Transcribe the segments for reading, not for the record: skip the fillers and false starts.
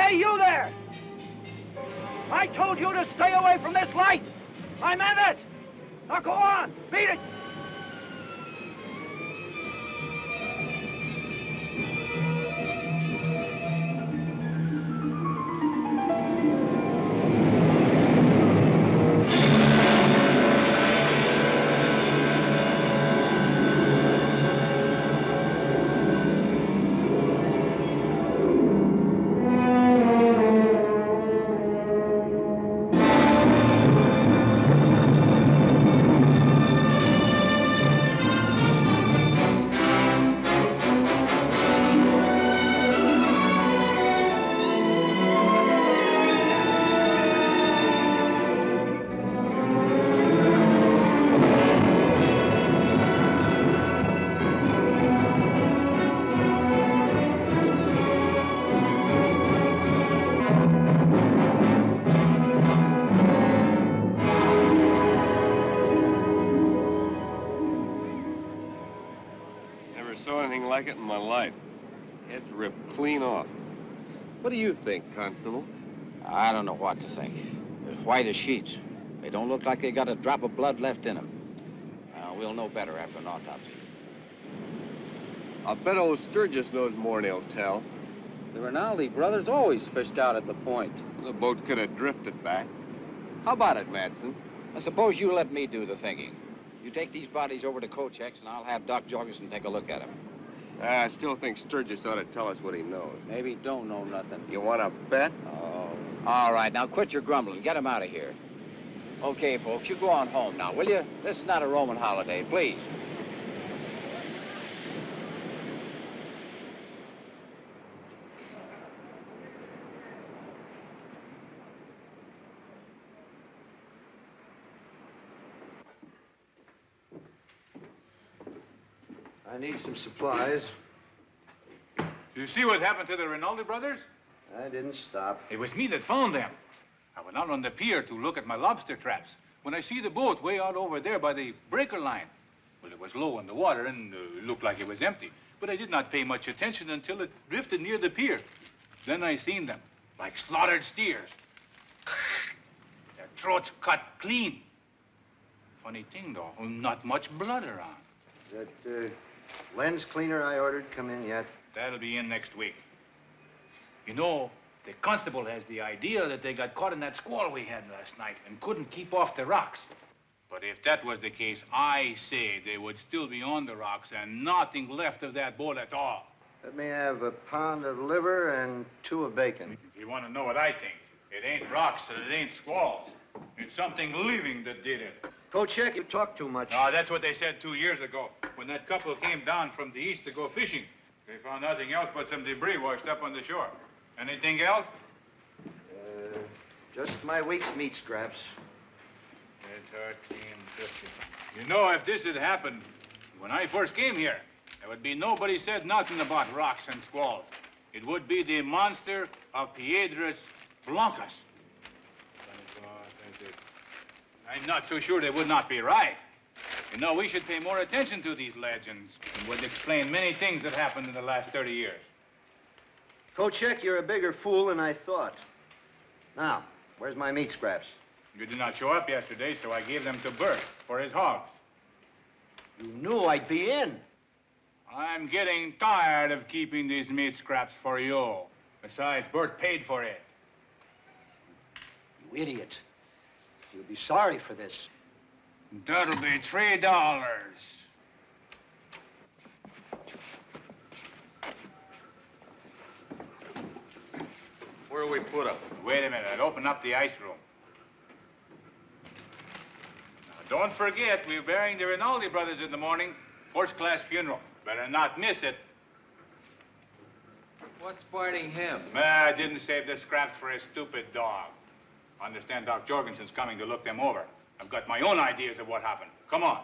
Hey, you there! I told you to stay away from this light! I meant it! Now go on, beat it! Like it in my life. Head's ripped clean off. What do you think, Constable? I don't know what to think. They're white as sheets. They don't look like they got a drop of blood left in them. We'll know better after an autopsy. I'll bet old Sturgis knows more than he'll tell. The Rinaldi brothers always fished out at the point. The boat could have drifted back. How about it, Madsen? I suppose you let me do the thinking. You take these bodies over to Kochek's, and I'll have Doc Jorgensen take a look at them. I still think Sturgis ought to tell us what he knows. Maybe he don't know nothing. You want to bet? Oh. All right, now quit your grumbling. Get him out of here. Okay, folks, you go on home now, will you? This is not a Roman holiday, please. I need some supplies. You see what happened to the Rinaldi brothers? I didn't stop. It was me that found them. I went out on the pier to look at my lobster traps. When I see the boat way out over there by the breaker line. Well, it was low in the water and looked like it was empty. But I did not pay much attention until it drifted near the pier. Then I seen them, like slaughtered steers. Their throats cut clean. Funny thing, though, not much blood around. That lens cleaner I ordered come in yet? That'll be in next week. You know, the constable has the idea that they got caught in that squall we had last night and couldn't keep off the rocks. But if that was the case, I say they would still be on the rocks and nothing left of that boat at all. Let me have a pound of liver and 2 of bacon. If you want to know what I think, it ain't rocks and it ain't squalls. It's something living that did it. Kochek, you talk too much. No, that's what they said 2 years ago when that couple came down from the east to go fishing. They found nothing else but some debris washed up on the shore. Anything else? Just my week's meat scraps. You know, if this had happened when I first came here, there would be nobody said nothing about rocks and squalls. It would be the monster of Piedras Blancas. I'm not so sure they would not be right. You know, we should pay more attention to these legends. It would explain many things that happened in the last 30 years. Kochek, you're a bigger fool than I thought. Now, where's my meat scraps? You did not show up yesterday, so I gave them to Bert for his hogs. You knew I'd be in. I'm getting tired of keeping these meat scraps for you. Besides, Bert paid for it. You idiot. You'll be sorry for this. That'll be $3. Where'll we put them? Wait a minute, I'll open up the ice room. Now, don't forget, we're burying the Rinaldi brothers in the morning. First-class funeral. Better not miss it. What's biting him? I didn't save the scraps for a stupid dog. I understand Doc Jorgensen's coming to look them over. I've got my own ideas of what happened. Come on.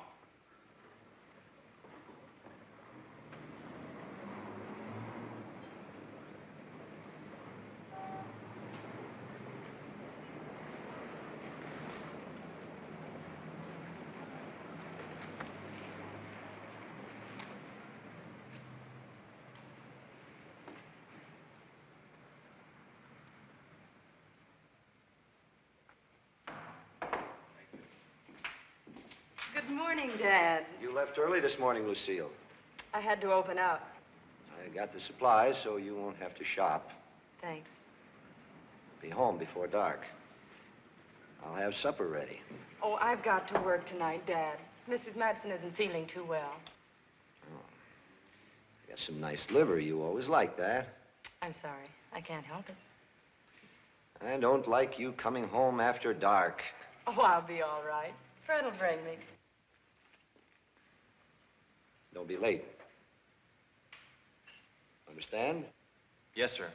Morning, Dad. You left early this morning, Lucille. I had to open up. I got the supplies, so you won't have to shop. Thanks. Be home before dark. I'll have supper ready. Oh, I've got to work tonight, Dad. Mrs. Madsen isn't feeling too well. Oh. Got some nice liver. You always like that. I'm sorry. I can't help it. I don't like you coming home after dark. Oh, I'll be all right. Fred will bring me. Don't be late. Understand? Yes, sir.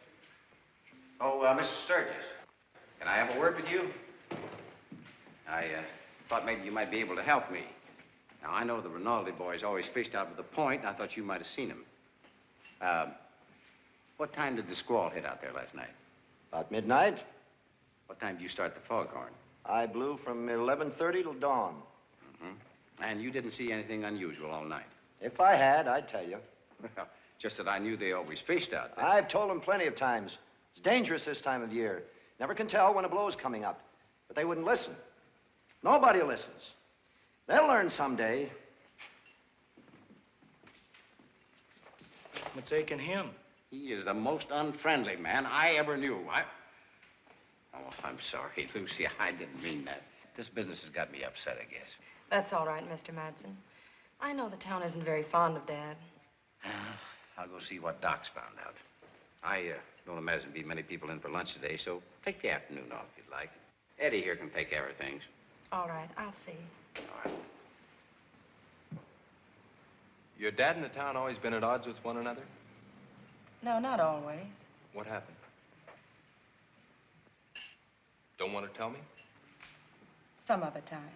Oh, Mr. Sturgis, can I have a word with you? I thought maybe you might be able to help me. Now, I know the Rinaldi boys always fished out of the point, and I thought you might have seen them. What time did the squall hit out there last night? About midnight. What time did you start the foghorn? I blew from 11:30 till dawn. Mm-hmm. And you didn't see anything unusual all night? If I had, I'd tell you. Well, just that I knew they always fished out there. I've told them plenty of times. It's dangerous this time of year. Never can tell when a blow's coming up. But they wouldn't listen. Nobody listens. They'll learn someday. What's aching him? He is the most unfriendly man I ever knew. Oh, I'm sorry, Lucy. I didn't mean that. This business has got me upset, I guess. That's all right, Mr. Madsen. I know the town isn't very fond of Dad. I'll go see what Doc's found out. I don't imagine there'll be many people in for lunch today, so take the afternoon off if you'd like. Eddie here can take care of things. All right, I'll see. All right. Your dad and the town always been at odds with one another? No, not always. What happened? Don't want to tell me? Some other time.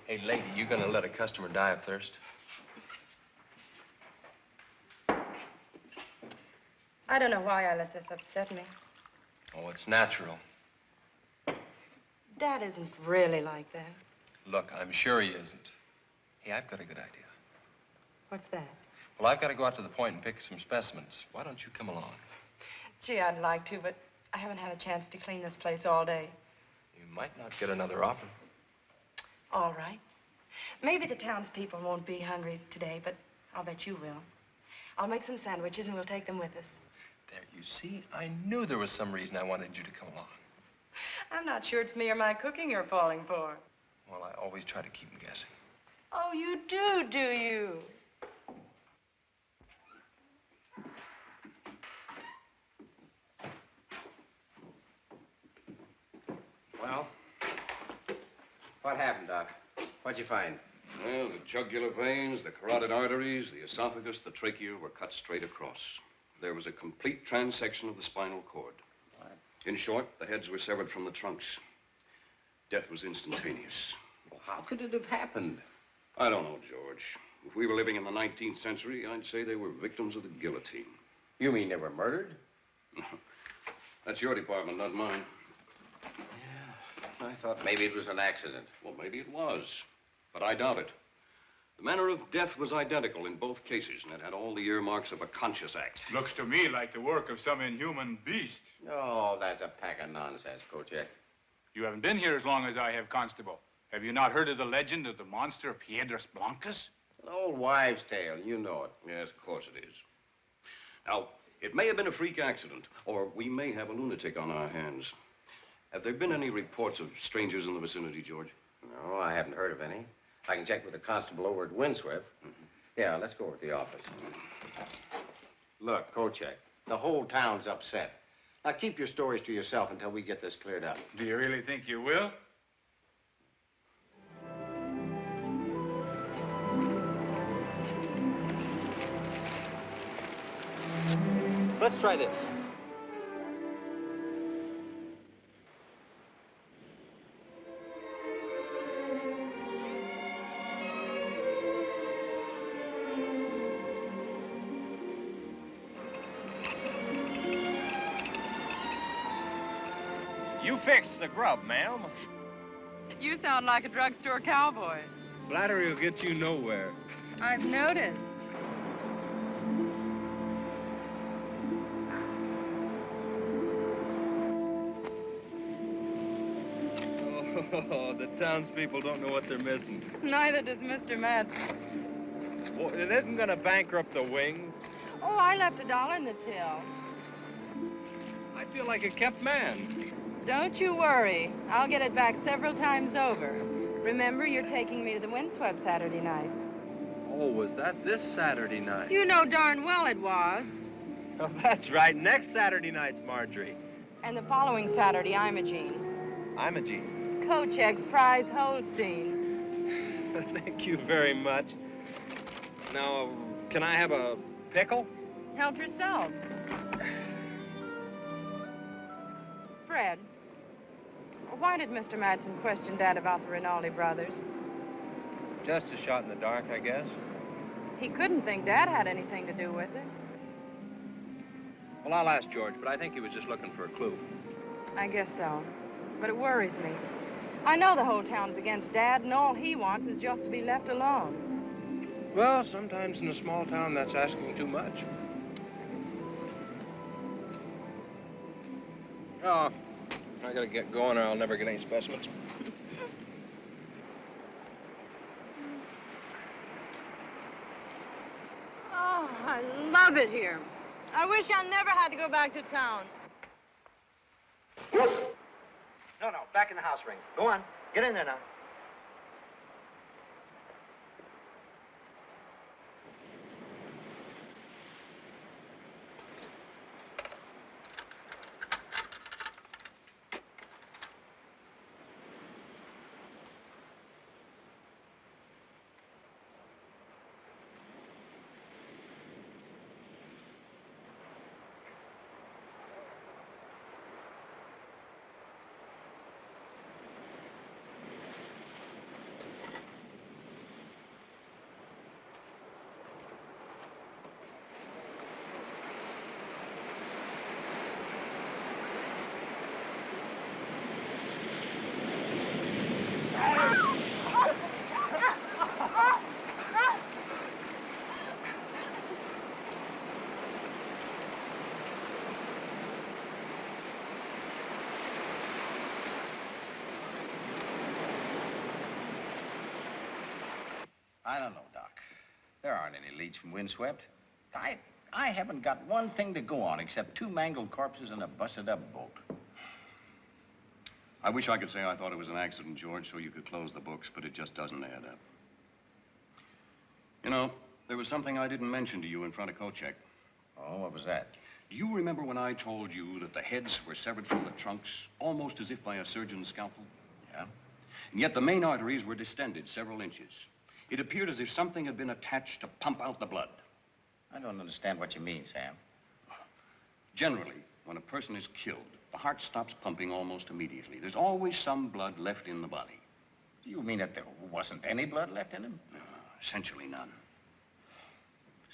Hey, lady, you gonna let a customer die of thirst? I don't know why I let this upset me. Oh, it's natural. Dad isn't really like that. Look, I'm sure he isn't. Hey, I've got a good idea. What's that? Well, I've got to go out to the point and pick some specimens. Why don't you come along? Gee, I'd like to, but I haven't had a chance to clean this place all day. You might not get another offer. All right. Maybe the townspeople won't be hungry today, but I'll bet you will. I'll make some sandwiches and we'll take them with us. There, you see, I knew there was some reason I wanted you to come along. I'm not sure it's me or my cooking you're falling for. Well, I always try to keep them guessing. Oh, you do you? Well, what happened, Doc? What'd you find? Well, the jugular veins, the carotid arteries, the esophagus, the trachea were cut straight across. There was a complete transection of the spinal cord. What? In short, the heads were severed from the trunks. Death was instantaneous. Well, how could it have happened? I don't know, George. If we were living in the 19th century, I'd say they were victims of the guillotine. You mean they were murdered? That's your department, not mine. Yeah, I thought maybe it was an accident. Well, maybe it was, but I doubt it. The manner of death was identical in both cases, and it had all the earmarks of a conscious act. Looks to me like the work of some inhuman beast. Oh, that's a pack of nonsense, Kochek. You haven't been here as long as I have, Constable. Have you not heard of the legend of the monster Piedras Blancas? An old wives' tale, you know it. Yes, of course it is. Now, it may have been a freak accident, or we may have a lunatic on our hands. Have there been any reports of strangers in the vicinity, George? No, I haven't heard of any. I can check with the constable over at Windswift. Yeah, let's go over to the office. Look, Kochek, the whole town's upset. Now, keep your stories to yourself until we get this cleared up. Do you really think you will? Let's try this. You fixed the grub, ma'am. You sound like a drugstore cowboy. Flattery will get you nowhere. I've noticed. Oh, the townspeople don't know what they're missing. Neither does Mr. Madsen. Well, it isn't going to bankrupt the wings. Oh, I left $1 in the till. I feel like a kept man. Don't you worry. I'll get it back several times over. Remember, you're taking me to the windswept Saturday night. Oh, was that this Saturday night? You know darn well it was. Oh, that's right. Next Saturday night's Marjorie. And the following Saturday, Imogene. Imogene. Kochek's prize Holstein. Thank you very much. Now, can I have a pickle? Help yourself. Fred, why did Mr. Madsen question Dad about the Rinaldi brothers? Just a shot in the dark, I guess. He couldn't think Dad had anything to do with it. Well, I'll ask George, but I think he was just looking for a clue. I guess so. But it worries me. I know the whole town's against Dad, and all he wants is just to be left alone. Well, sometimes in a small town, that's asking too much. Oh, I gotta get going or I'll never get any specimens. Oh, I love it here. I wish I never had to go back to town. No, back in the house ring. Go on. Get in there now. I don't know, Doc. There aren't any leads from windswept. I haven't got one thing to go on except 2 mangled corpses and a busted-up boat. I wish I could say I thought it was an accident, George, so you could close the books, but it just doesn't add up. You know, there was something I didn't mention to you in front of Kochek. Oh, what was that? Do you remember when I told you that the heads were severed from the trunks, almost as if by a surgeon's scalpel? Yeah? And yet the main arteries were distended several inches. It appeared as if something had been attached to pump out the blood. I don't understand what you mean, Sam. Generally, when a person is killed, the heart stops pumping almost immediately. There's always some blood left in the body. Do you mean that there wasn't any blood left in him? Essentially none.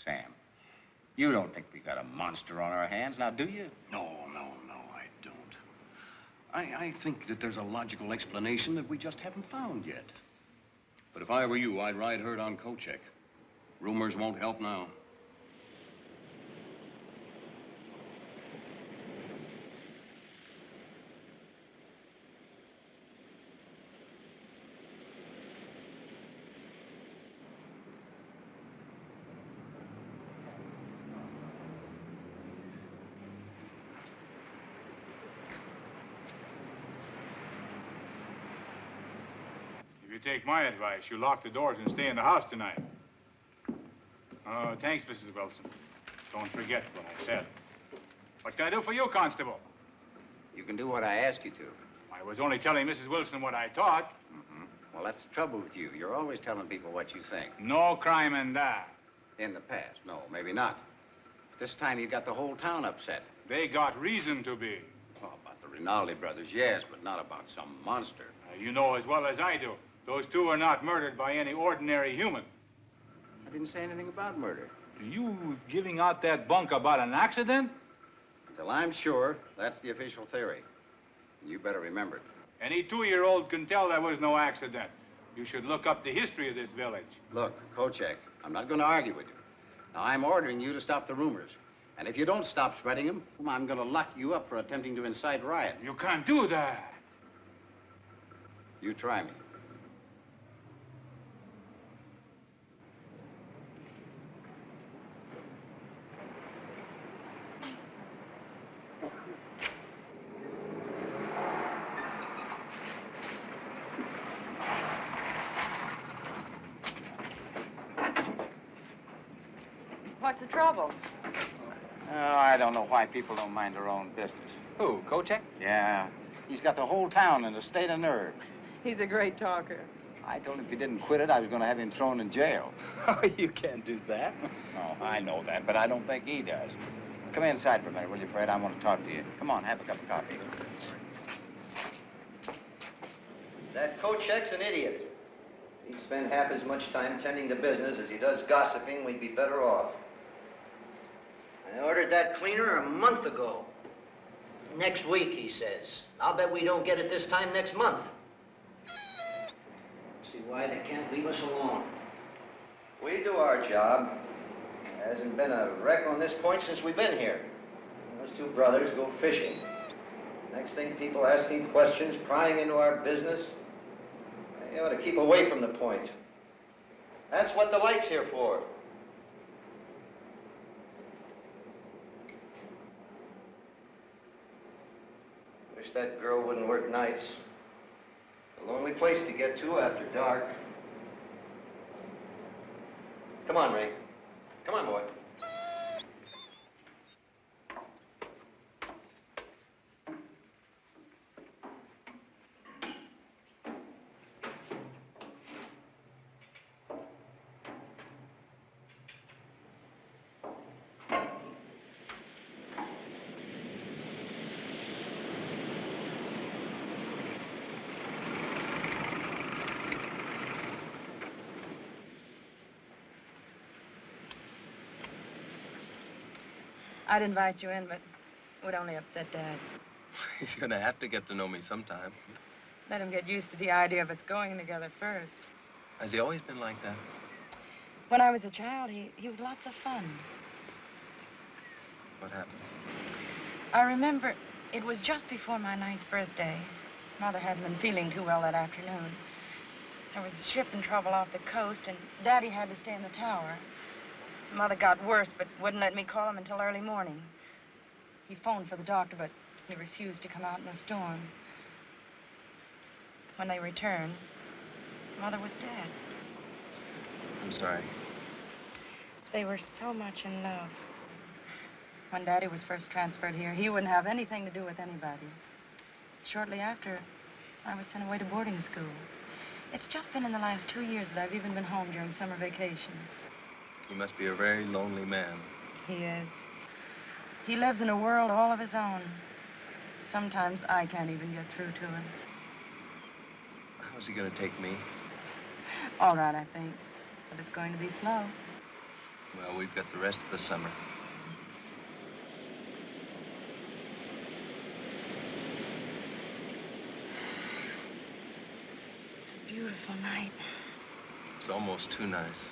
Sam, you don't think we got a monster on our hands, now do you? No, I don't. I think that there's a logical explanation that we just haven't found yet. But if I were you, I'd ride herd on Kochek. Rumors won't help now. If you take my advice, you lock the doors and stay in the house tonight. Oh, thanks, Mrs. Wilson. Don't forget what I said. What can I do for you, Constable? You can do what I ask you to. I was only telling Mrs. Wilson what I thought. Mm-hmm. Well, that's the trouble with you. You're always telling people what you think. No crime in that. In the past, no, maybe not. This time you got the whole town upset. They got reason to be. Oh, about the Rinaldi brothers, yes, but not about some monster. You know as well as I do. Those two are not murdered by any ordinary human. I didn't say anything about murder. You giving out that bunk about an accident? Until I'm sure, that's the official theory. And you better remember it. Any 2-year-old can tell there was no accident. You should look up the history of this village. Look, Kochek, I'm not going to argue with you. Now, I'm ordering you to stop the rumors. And if you don't stop spreading them, I'm going to lock you up for attempting to incite riot. You can't do that. You try me. What's the trouble? Oh, I don't know why people don't mind their own business. Who, Kochek? Yeah, he's got the whole town in a state of nerve. He's a great talker. I told him if he didn't quit it, I was going to have him thrown in jail. Oh, you can't do that. Oh, I know that, but I don't think he does. Come inside for a minute, will you, Fred? I want to talk to you. Come on, have a cup of coffee. That Kochek's an idiot. If he'd spend half as much time tending to business as he does gossiping, we'd be better off. I ordered that cleaner a month ago. Next week, he says. I'll bet we don't get it this time next month. See why they can't leave us alone. We do our job. There hasn't been a wreck on this point since we've been here. Those two brothers go fishing. Next thing, people asking questions, prying into our business. They ought to keep away from the point. That's what the light's here for. Wish that girl wouldn't work nights. A lonely place to get to after dark. Come on, Ray. Come on, boy. I'd invite you in, but it would only upset Dad. He's gonna have to get to know me sometime. Let him get used to the idea of us going together first. Has he always been like that? When I was a child, he was lots of fun. What happened? I remember it was just before my 9th birthday. Mother hadn't been feeling too well that afternoon. There was a ship in trouble off the coast, and Daddy had to stay in the tower. Mother got worse, but wouldn't let me call him until early morning. He phoned for the doctor, but he refused to come out in the storm. When they returned, Mother was dead. I'm sorry. They were so much in love. When Daddy was first transferred here, he wouldn't have anything to do with anybody. Shortly after, I was sent away to boarding school. It's just been in the last 2 years that I've even been home during summer vacations. He must be a very lonely man. He is. He lives in a world all of his own. Sometimes I can't even get through to him. How's he gonna take me? All right, I think. But it's going to be slow. Well, we've got the rest of the summer. It's a beautiful night. It's almost too nice.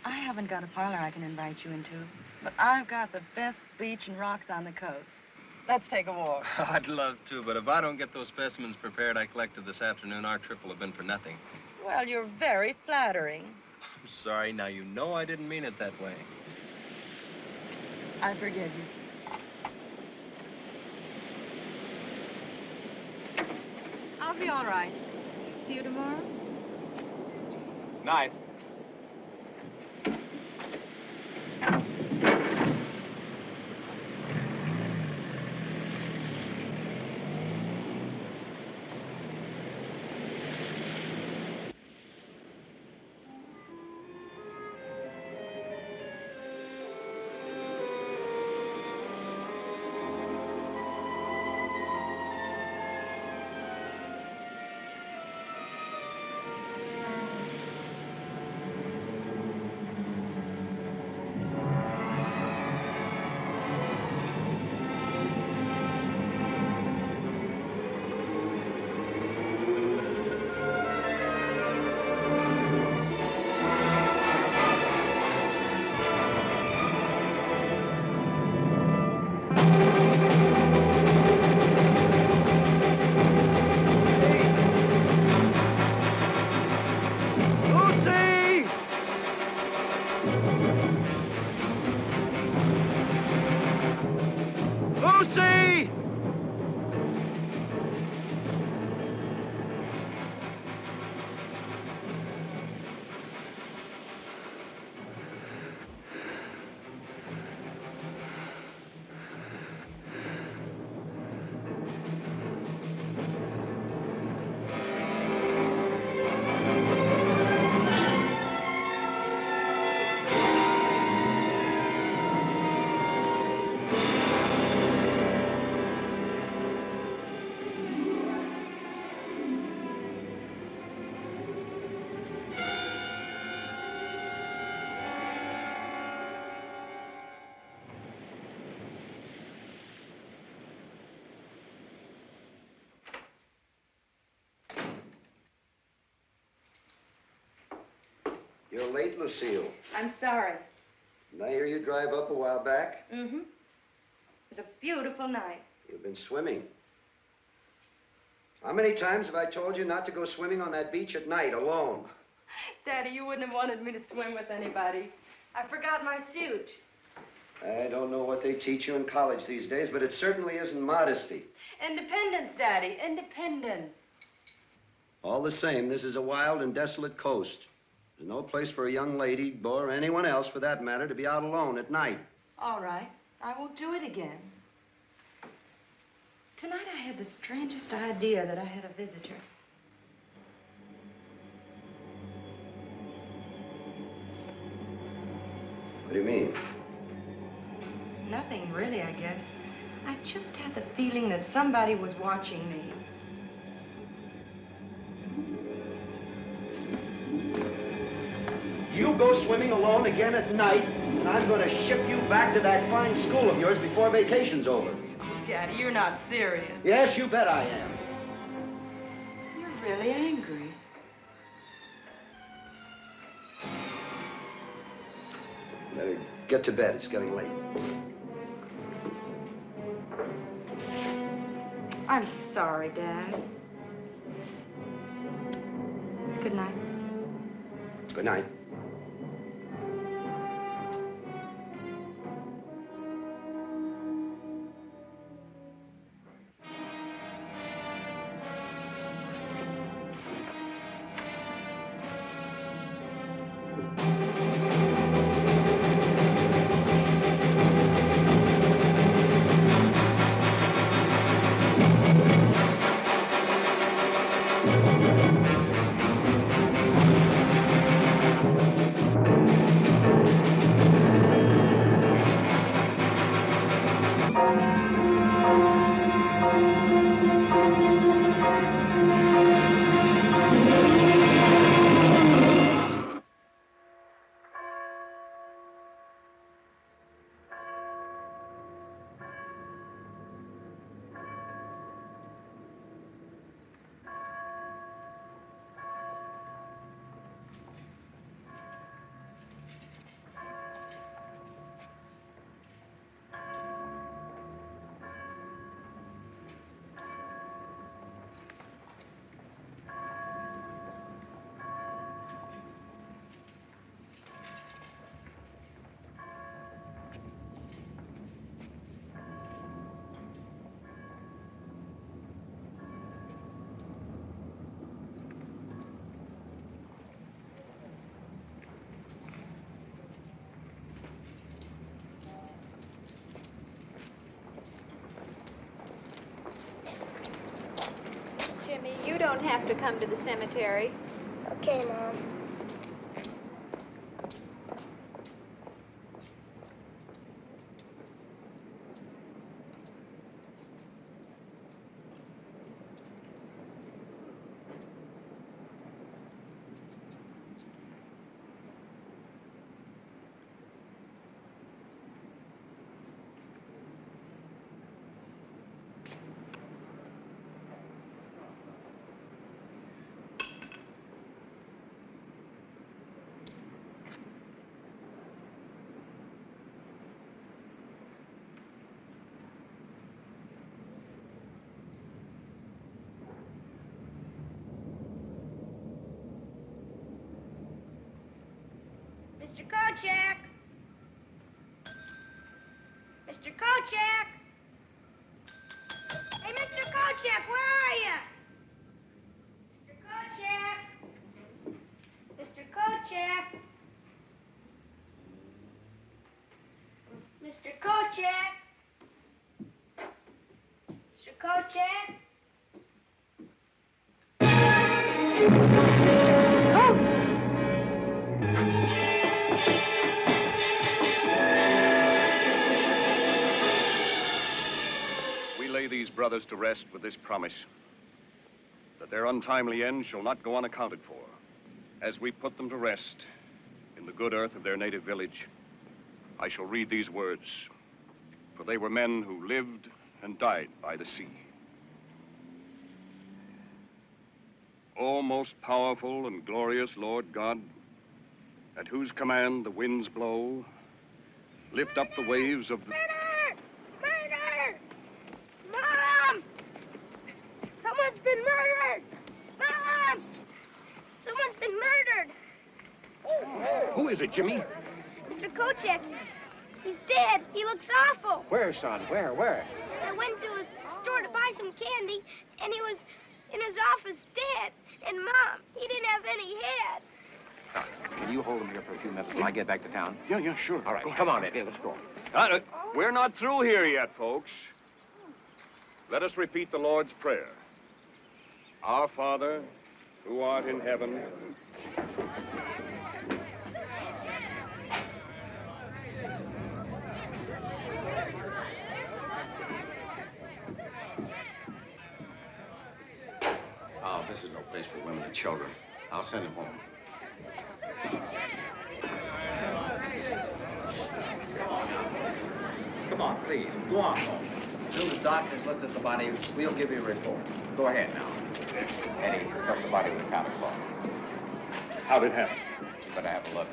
I haven't got a parlor I can invite you into, but I've got the best beach and rocks on the coast. Let's take a walk. I'd love to, but if I don't get those specimens prepared I collected this afternoon, our trip will have been for nothing. Well, you're very flattering. I'm sorry. Now, you know I didn't mean it that way. I forgive you. I'll be all right. See you tomorrow? Night. You're late, Lucille. I'm sorry. Did I hear you drive up a while back? Mm-hmm. It was a beautiful night. You've been swimming. How many times have I told you not to go swimming on that beach at night alone? Daddy, you wouldn't have wanted me to swim with anybody. I forgot my suit. I don't know what they teach you in college these days, but it certainly isn't modesty. Independence, Daddy, independence. All the same, this is a wild and desolate coast. There's no place for a young lady, or anyone else for that matter, to be out alone at night. All right, I won't do it again. Tonight I had the strangest idea that I had a visitor. What do you mean? Nothing really, I guess. I just had the feeling that somebody was watching me. You go swimming alone again at night, and I'm going to ship you back to that fine school of yours before vacation's over. Oh, Daddy, you're not serious. Yes, you bet I am. You're really angry. Better get to bed. It's getting late. I'm sorry, Dad. Good night. Good night. Jimmy, you don't have to come to the cemetery. Okay, Mom. Mr. Kochek! Mr. Kochek! Hey, Mr. Kochek, where are you? Mr. Kochek! Mr. Kochek! Mr. Kochek! Mr. Kochek! These brothers to rest with this promise, that their untimely end shall not go unaccounted for, as we put them to rest in the good earth of their native village. I shall read these words, for they were men who lived and died by the sea. O most powerful and glorious Lord God, at whose command the winds blow, lift up the waves of the... Murder! Murder! Mom! Someone's been murdered! Mom! Someone's been murdered! Who is it, Jimmy? Mr. Kochek. He's dead. He looks awful. Where, son? Where? I went to his store to buy some candy, and he was in his office dead. And Mom, he didn't have any head. Can you hold him here for a few minutes till I get back to town? Yeah, sure. All right, come on, Eddie, let's go. We're not through here yet, folks. Let us repeat the Lord's Prayer. Our Father, who art in heaven. Oh, this is no place for women and children. I'll send him home. Come on, please. Go on home. As soon as the doctor's looked at the body, we'll give you a report. Go ahead now. Eddie, pick up the body with a cotton cloth. How'd it happen? You better have a look.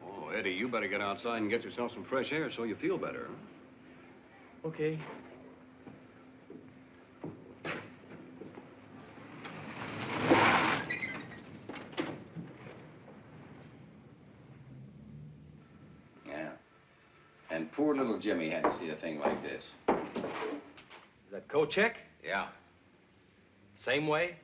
Oh, Eddie, you better get outside and get yourself some fresh air so you feel better. Okay. Yeah. And poor little Jimmy had to see a thing like this. Is that Kochek? Yeah. Same way?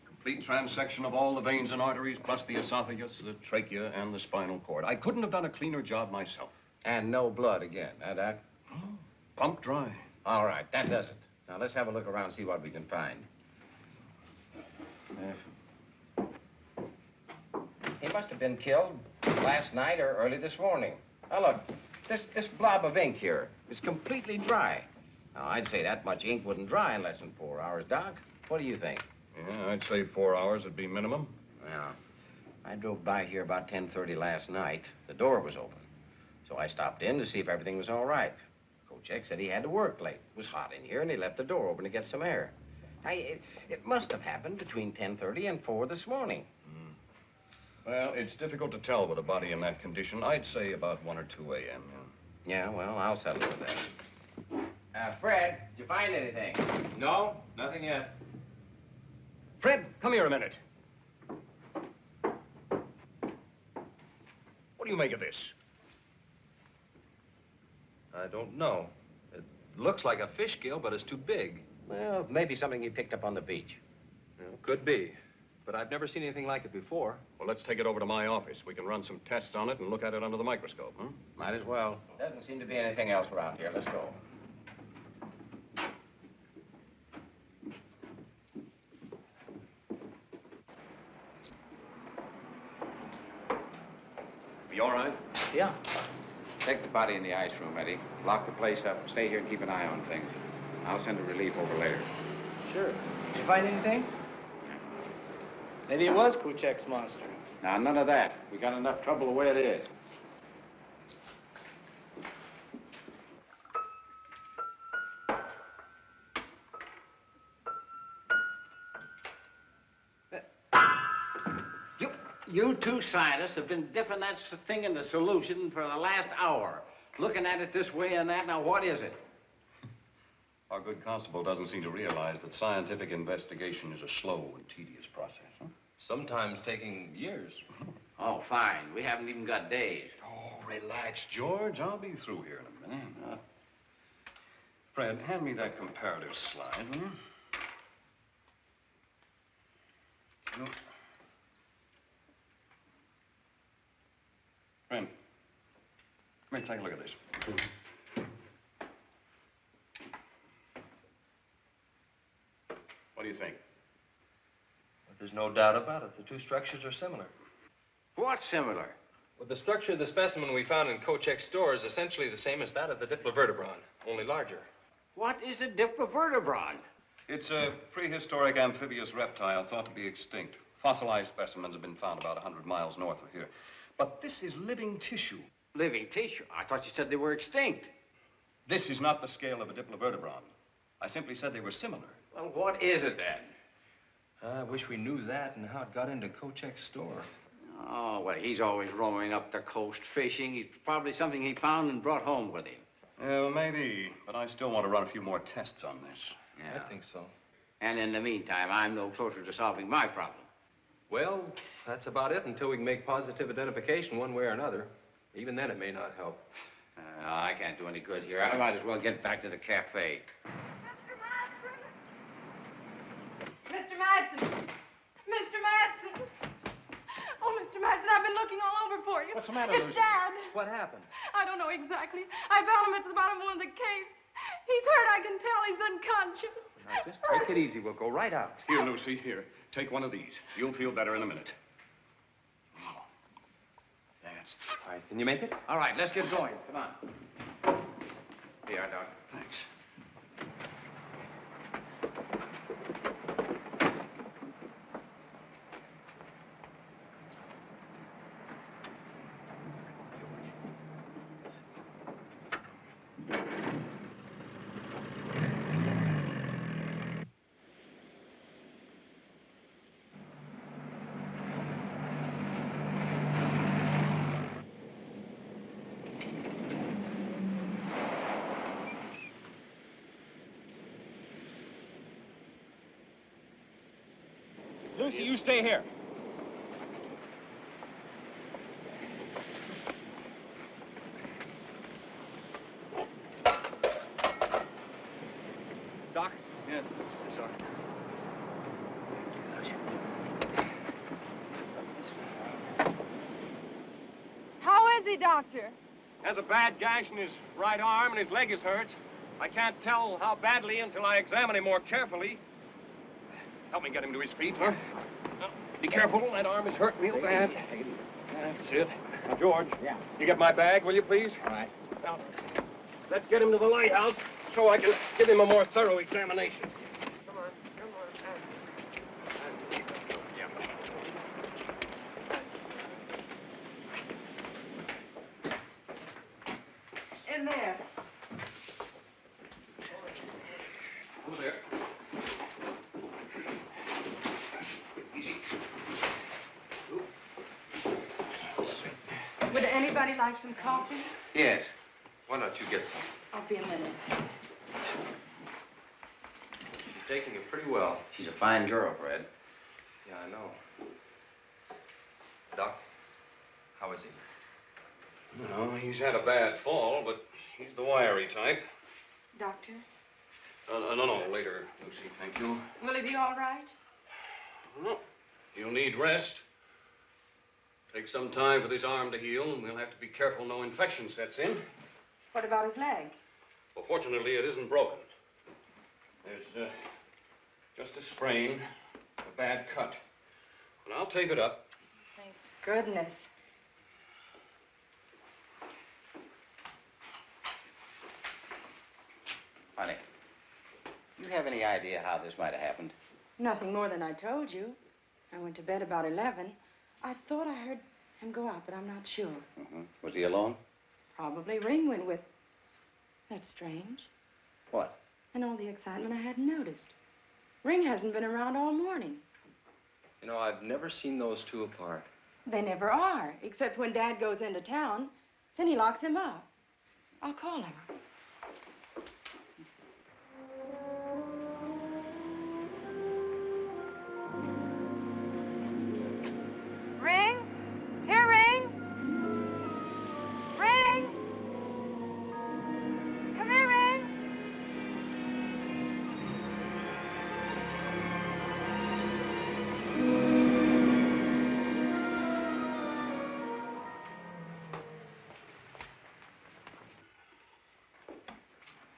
Complete transection of all the veins and arteries, plus the esophagus, the trachea, and the spinal cord. I couldn't have done a cleaner job myself. And no blood again, huh, Doc? Pumped dry. All right, that does it. Now, let's have a look around and see what we can find. He must have been killed last night or early this morning. Now, look, this blob of ink here is completely dry. Now, I'd say that much ink wouldn't dry in less than 4 hours, Doc. What do you think? Yeah, I'd say 4 hours would be minimum. Well, I drove by here about 10:30 last night. The door was open. So I stopped in to see if everything was all right. Kochek said he had to work late. It was hot in here, and he left the door open to get some air. It must have happened between 10:30 and 4 this morning. Well, it's difficult to tell with a body in that condition. I'd say about 1 or 2 a.m. Yeah, well, I'll settle with that. Fred, did you find anything? No, nothing yet. Fred, come here a minute. What do you make of this? I don't know. It looks like a fish gill, but it's too big. Well, maybe something he picked up on the beach. Well, could be. But I've never seen anything like it before. Well, let's take it over to my office. We can run some tests on it and look at it under the microscope, huh? Might as well. Doesn't seem to be anything else around here. Let's go. You all right? Yeah. Take the body in the ice room, Eddie. Lock the place up. Stay here and keep an eye on things. I'll send a relief over later. Sure. Did you find anything? Maybe it was Kochek's monster. Now, none of that. We got enough trouble the way it is. You two scientists have been dipping that thing in the solution for the last hour. Looking at it this way and that. Now, what is it? Our good constable doesn't seem to realize that scientific investigation is a slow and tedious process, huh? Sometimes taking years. Oh, fine. We haven't even got days. Oh, relax, George. I'll be through here in a minute. Fred, hand me that comparative slide, will you? No. Friend, come here, take a look at this. What do you think? But there's no doubt about it. The two structures are similar. What's similar? Well, the structure of the specimen we found in Kochek's store is essentially the same as that of the diplovertebron, only larger. What is a diplovertebron? It's a prehistoric amphibious reptile thought to be extinct. Fossilized specimens have been found about 100 miles north of here. But this is living tissue. Living tissue? I thought you said they were extinct. This is not the scale of a diplovertebron. I simply said they were similar. Well, what is it then? I wish we knew that and how it got into Kochek's store. Oh, well, he's always roaming up the coast fishing. It's probably something he found and brought home with him. Well, maybe, but I still want to run a few more tests on this. Yeah. I think so. And in the meantime, I'm no closer to solving my problem. Well, that's about it until we can make positive identification one way or another. Even then, it may not help. I can't do any good here. I might as well get back to the cafe. Mr. Madsen! Mr. Madsen! Oh, Mr. Madsen, I've been looking all over for you. What's the matter, It's Lucy? Dad. What happened? I don't know exactly. I found him at the bottom of one of the caves. He's hurt, I can tell. He's unconscious. Now, just take it easy. We'll go right out. Here, Lucy, here. Take one of these. You'll feel better in a minute. Oh, that's... All right, can you make it? All right, let's get going. Come on. Here, Doc. Thanks. Lucy, you stay here. Doc? Yeah, it's this arm. How is he, Doctor? Has a bad gash in his right arm and his leg is hurt. I can't tell how badly until I examine him more carefully. Help me get him to his feet, huh? Now, be careful, that arm is hurt real bad. That's it. Now, George. Yeah. You get my bag, will you, please? All right. Now, let's get him to the lighthouse so I can give him a more thorough examination. Come on, come on. In there. Over there. Easy. Would anybody like some coffee? Yes. Why don't you get some? I'll be a minute. She's taking it pretty well. She's a fine girl, Fred. Yeah, I know. Doc, how is he? No, he's had a bad fall, but he's the wiry type. Doctor? No, later, Lucy, thank you. Will he be all right? Well, he'll need rest. Take some time for this arm to heal, and we'll have to be careful no infection sets in. What about his leg? Well, fortunately, it isn't broken. There's just a sprain, a bad cut. But I'll tape it up. Thank goodness. Honey, you have any idea how this might have happened? Nothing more than I told you. I went to bed about 11. I thought I heard him go out, but I'm not sure. Mm-hmm. Was he alone? Probably Ring went with. That's strange. What? And all the excitement I hadn't noticed. Ring hasn't been around all morning. You know, I've never seen those two apart. They never are, except when Dad goes into town. Then he locks him up. I'll call him. Ring? Here, Ring? Ring? Come here, Ring.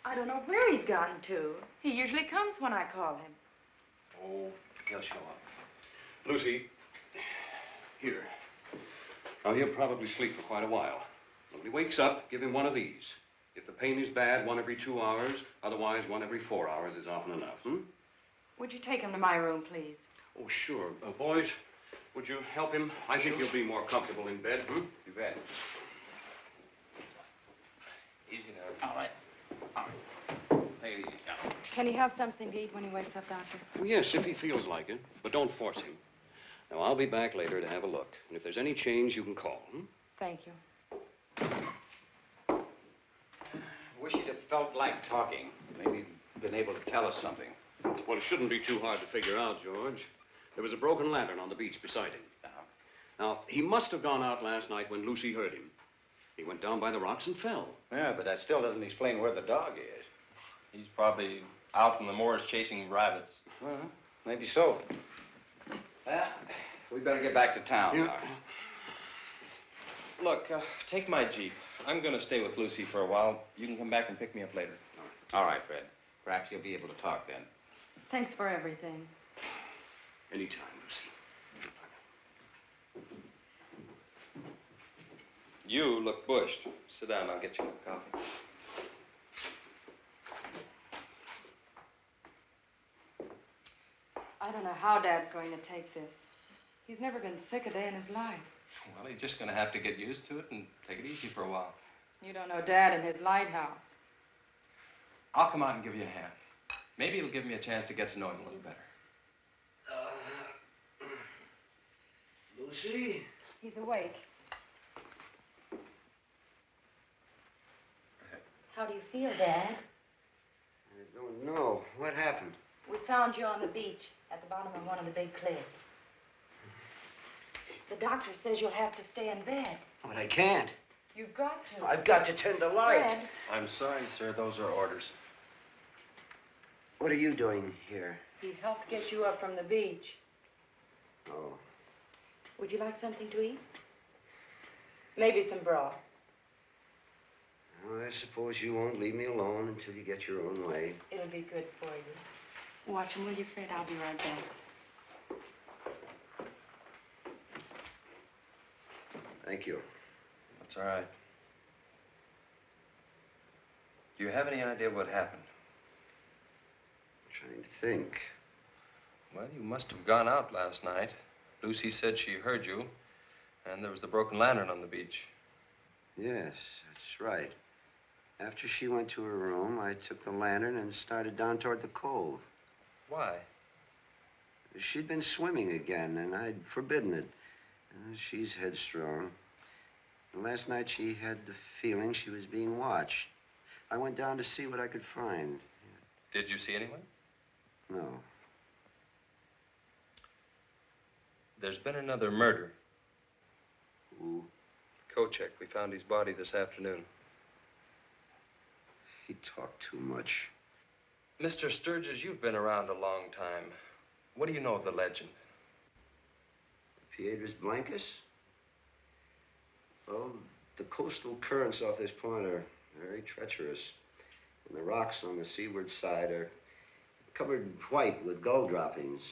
I don't know where he's gotten to. He usually comes when I call him. Oh, he'll show up. Lucy, here. Now, he'll probably sleep for quite a while. When he wakes up, give him one of these. If the pain is bad, 1 every 2 hours. Otherwise, 1 every 4 hours is often enough, Would you take him to my room, please? Oh, sure. Boys, would you help him? I think he'll be more comfortable in bed, You bet. Easy now. All right. All right. Take it easy, now. Can he have something to eat when he wakes up, Doctor? Well, yes, if he feels like it, but don't force him. Now, I'll be back later to have a look. And if there's any change, you can call. Thank you. Wish he'd have felt like talking. Maybe been able to tell us something. Well, it shouldn't be too hard to figure out, George. There was a broken lantern on the beach beside him. Now, he must have gone out last night when Lucy heard him. He went down by the rocks and fell. Yeah, but that still doesn't explain where the dog is. He's probably out in the moors chasing rabbits. Well, maybe so. Well, we better get back to town. Yeah. Look, take my Jeep. I'm going to stay with Lucy for a while. You can come back and pick me up later. All right, Fred. Perhaps you'll be able to talk then. Thanks for everything. Anytime, Lucy. You look bushed. Sit down, I'll get you a coffee. I don't know how Dad's going to take this. He's never been sick a day in his life. Well, he's just going to have to get used to it and take it easy for a while. You don't know Dad and his lighthouse. I'll come out and give you a hand. Maybe it'll give me a chance to get to know him a little better. Lucy? He's awake. How do you feel, Dad? I don't know. What happened? We found you on the beach at the bottom of one of the big cliffs. The doctor says you'll have to stay in bed. But I can't. You've got to. I've got to tend the light. Fred. I'm sorry, sir. Those are orders. What are you doing here? He helped get you up from the beach. Oh. Would you like something to eat? Maybe some broth. Well, I suppose you won't leave me alone until you get your own way. It'll be good for you. Watch him, will you, Fred? I'll be right back. Thank you. That's all right. Do you have any idea what happened? I'm trying to think. Well, you must have gone out last night. Lucy said she heard you, and there was the broken lantern on the beach. Yes, that's right. After she went to her room, I took the lantern and started down toward the cove. Why? She'd been swimming again, and I'd forbidden it. She's headstrong. And last night she had the feeling she was being watched. I went down to see what I could find. Did you see anyone? No. There's been another murder. Who? Kochek. We found his body this afternoon. He talked too much. Mr. Sturgis, you've been around a long time. What do you know of the legend? Piedras Blancas? Well, the coastal currents off this point are very treacherous. And the rocks on the seaward side are covered white with gull droppings.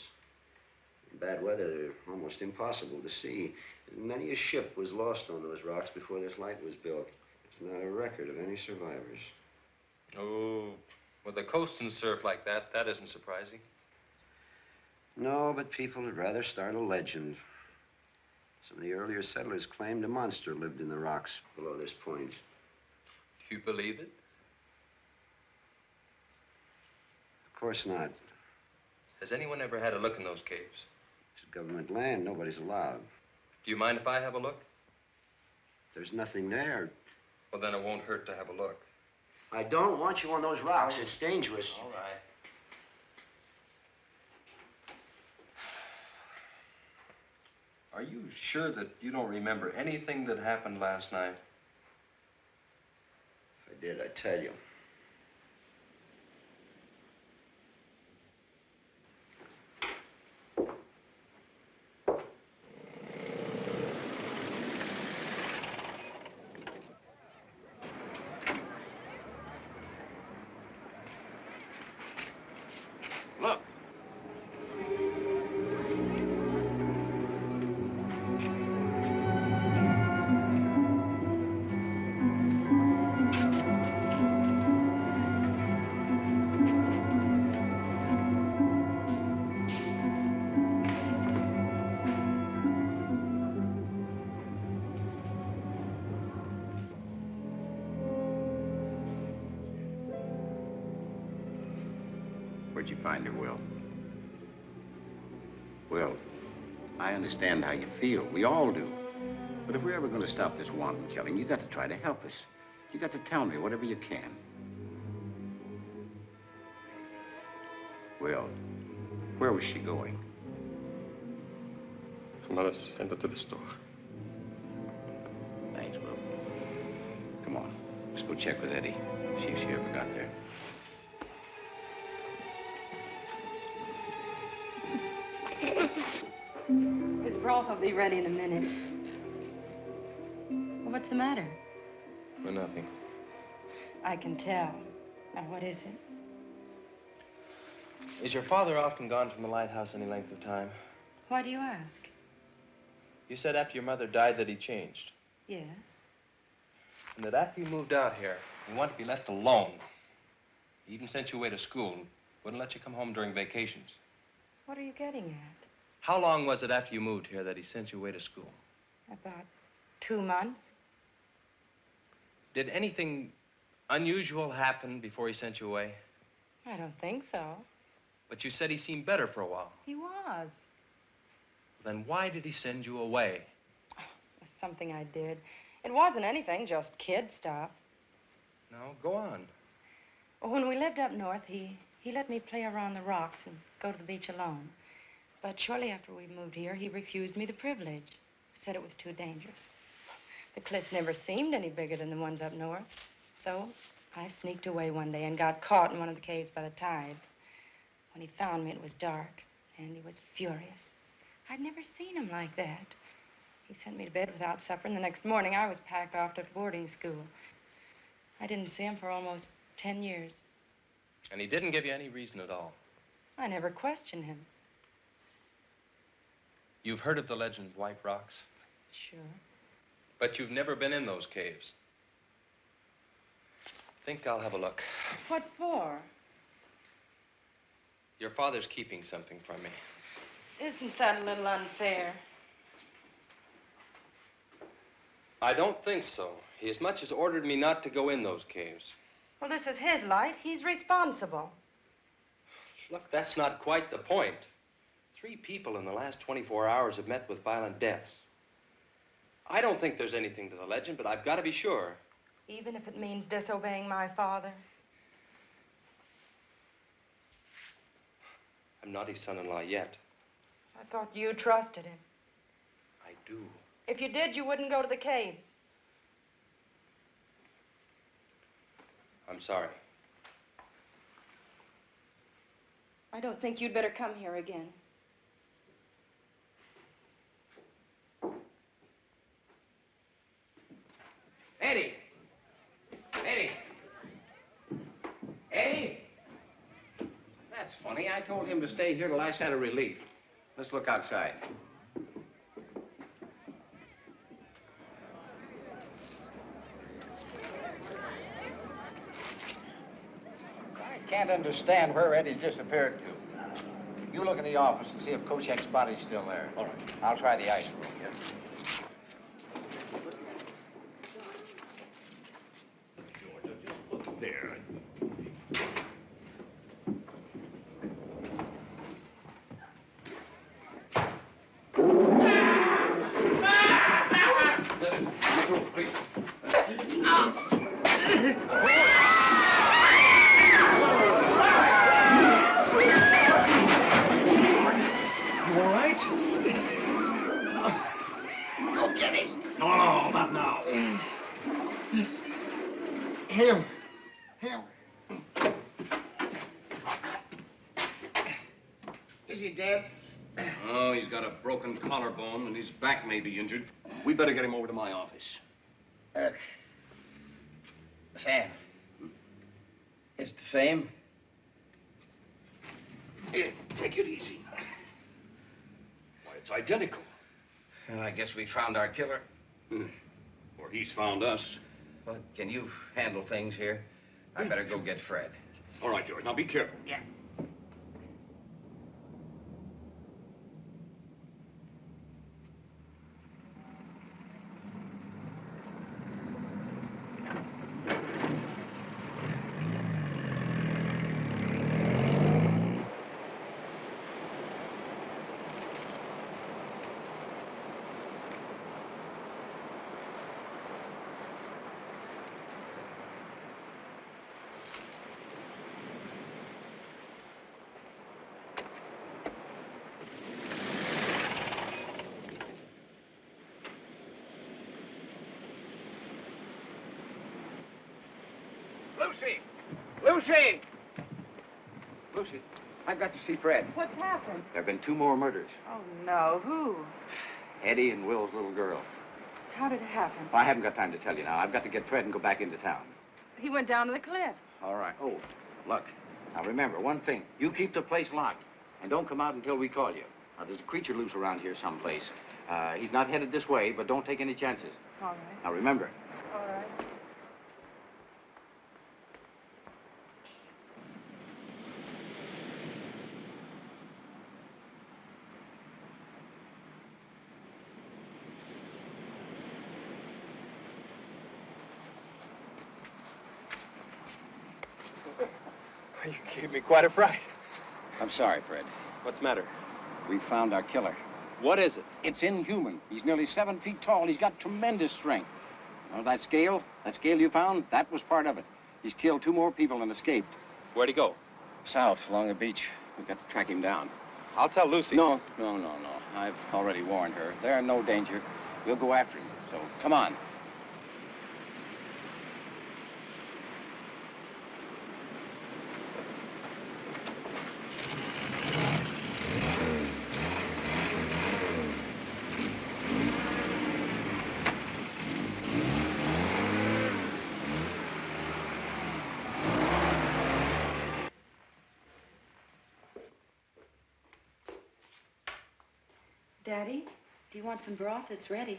In bad weather, they're almost impossible to see. Many a ship was lost on those rocks before this light was built. There's not a record of any survivors. Oh, with the coast and surf like that, that isn't surprising. No, but people would rather start a legend. Some of the earlier settlers claimed a monster lived in the rocks below this point. Do you believe it? Of course not. Has anyone ever had a look in those caves? It's government land. Nobody's allowed. Do you mind if I have a look? There's nothing there. Well, then it won't hurt to have a look. I don't want you on those rocks. It's dangerous. All right. Are you sure that you don't remember anything that happened last night? If I did, I'd tell you. Look. Where'd you find her, Will? Will, I understand how you feel. We all do. But if we're ever going to stop this wanton killing, you got to try to help us. You got to tell me whatever you can. Will, where was she going? Her mother sent her to the store. Thanks, Will. Come on, let's go check with Eddie. See if she ever got there. His broth will be ready in a minute. Well, what's the matter? For nothing. I can tell. Now, what is it? Is your father often gone from the lighthouse any length of time? Why do you ask? You said after your mother died that he changed. Yes. And that after you moved out here, you wanted to be left alone. He even sent you away to school and wouldn't let you come home during vacations. What are you getting at? How long was it after you moved here that he sent you away to school? About 2 months. Did anything unusual happen before he sent you away? I don't think so. But you said he seemed better for a while. He was. Then why did he send you away? It's something I did. It wasn't anything, just kid stuff. No, go on. Well, when we lived up north, he let me play around the rocks and go to the beach alone. But shortly after we moved here, he refused me the privilege. Said it was too dangerous. The cliffs never seemed any bigger than the ones up north. So I sneaked away one day and got caught in one of the caves by the tide. When he found me, it was dark, and he was furious. I'd never seen him like that. He sent me to bed without supper, and the next morning I was packed off to boarding school. I didn't see him for almost 10 years. And he didn't give you any reason at all? I never questioned him. You've heard of the legend of White Rocks? Sure. But you've never been in those caves. Think I'll have a look. What for? Your father's keeping something from me. Isn't that a little unfair? I don't think so. He as much as ordered me not to go in those caves. Well, this is his light. He's responsible. Look, that's not quite the point. 3 people in the last 24 hours have met with violent deaths. I don't think there's anything to the legend, but I've got to be sure. Even if it means disobeying my father? I'm not his son-in-law yet. I thought you trusted him. I do. If you did, you wouldn't go to the caves. I'm sorry. I don't think you'd better come here again. Eddie! Eddie! Eddie! That's funny. I told him to stay here till I sent a relief. Let's look outside. I can't understand where Eddie's disappeared to. You look in the office and see if Kochek's body's still there. All right. I'll try the ice room, yes? Georgia, just look there. Him. Is he dead? Oh, he's got a broken collarbone and his back may be injured. We better get him over to my office. Sam. It's the same? Here, take it easy. Why, it's identical. Well, I guess we found our killer. Or he's found us. Well, can you handle things here? I better go get Fred. All right, George. Now be careful. Yeah. Lucy! Lucy! Lucy, I've got to see Fred. What's happened? There have been 2 more murders. Oh, no. Who? Eddie and Will's little girl. How did it happen? Well, I haven't got time to tell you now. I've got to get Fred and go back into town. He went down to the cliffs. All right. Oh, look. Now, remember, one thing. You keep the place locked, and don't come out until we call you. Now, there's a creature loose around here someplace. He's not headed this way, but don't take any chances. All right. Now, remember. All right. You gave me quite a fright. I'm sorry, Fred. What's the matter? We found our killer. What is it? It's inhuman. He's nearly 7 feet tall. He's got tremendous strength. You know, that scale you found, that was part of it. He's killed 2 more people and escaped. Where'd he go? South, along the beach. We've got to track him down. I'll tell Lucy. No. I've already warned her. They're in no danger. We'll go after him. So, come on. Daddy, do you want some broth? It's ready.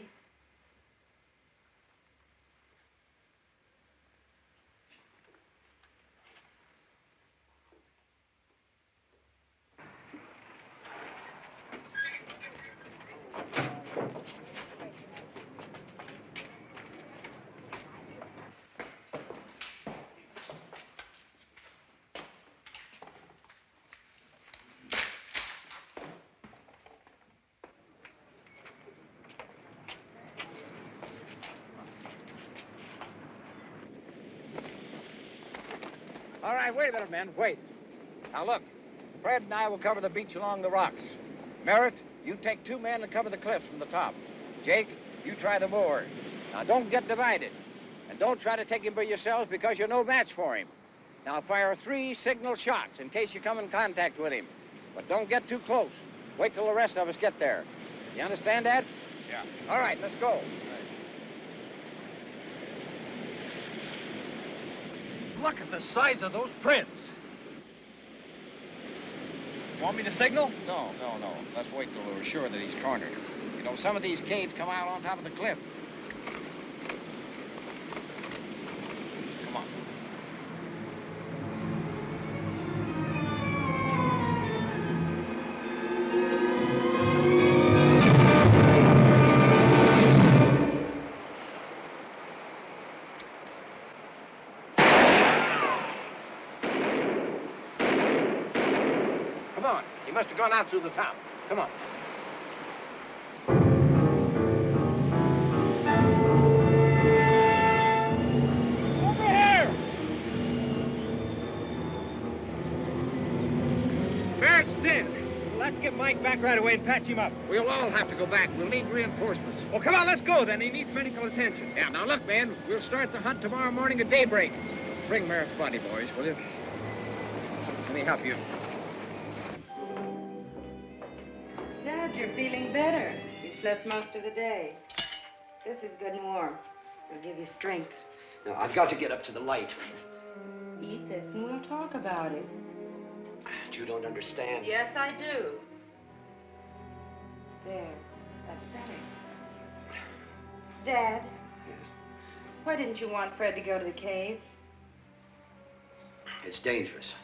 All right, wait a minute, men. Wait. Now, look. Fred and I will cover the beach along the rocks. Merritt, you take 2 men to cover the cliffs from the top. Jake, you try the moor. Now, don't get divided. And don't try to take him by yourselves because you're no match for him. Now, fire 3 signal shots in case you come in contact with him. But don't get too close. Wait till the rest of us get there. You understand that? Yeah. All right, let's go. Look at the size of those prints. Want me to signal? No. Let's wait till we're sure that he's cornered. You know, some of these caves come out on top of the cliff. Come on. He must have gone out through the top. Come on. Over here! Merritt's dead. We'll have to get Mike back right away and patch him up. We'll all have to go back. We'll need reinforcements. Well, come on, let's go then. He needs medical attention. Yeah, now look, man. We'll start the hunt tomorrow morning at daybreak. Bring Merritt's body, boys, will you? Let me help you. Dad, you're feeling better. You slept most of the day. This is good and warm. It'll give you strength. No, I've got to get up to the light. Eat this and we'll talk about it. You don't understand. Yes, I do. There. That's better. Dad. Yes. Why didn't you want Fred to go to the caves? It's dangerous.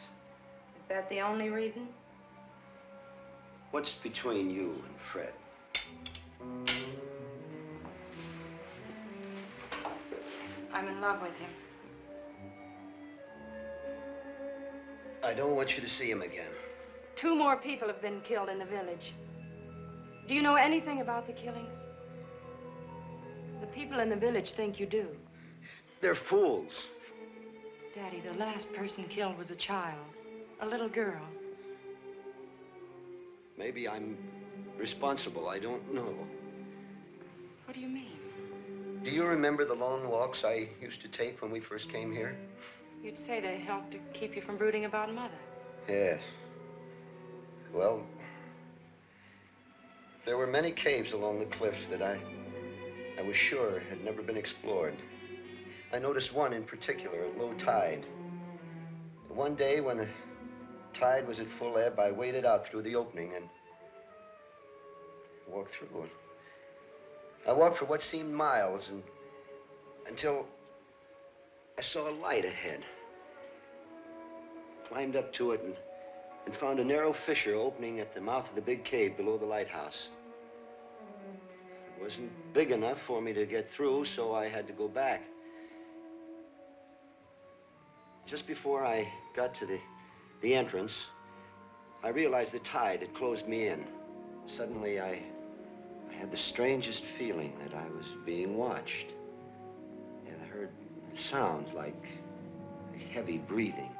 Is that the only reason? What's between you and Fred? I'm in love with him. I don't want you to see him again. 2 more people have been killed in the village. Do you know anything about the killings? The people in the village think you do. They're fools. Daddy, the last person killed was a child, a little girl. Maybe I'm responsible. I don't know. What do you mean? Do you remember the long walks I used to take when we first came here? You'd say they helped to keep you from brooding about Mother. Yes. Well, there were many caves along the cliffs that I was sure had never been explored. I noticed one in particular at low tide. One day when the tide was at full ebb, I waded out through the opening and walked through it. I walked for what seemed miles until I saw a light ahead. Climbed up to it and found a narrow fissure opening at the mouth of the big cave below the lighthouse. It wasn't big enough for me to get through, so I had to go back. Just before I got to the entrance, I realized the tide had closed me in. Suddenly, I had the strangest feeling that I was being watched. And I heard sounds like heavy breathing.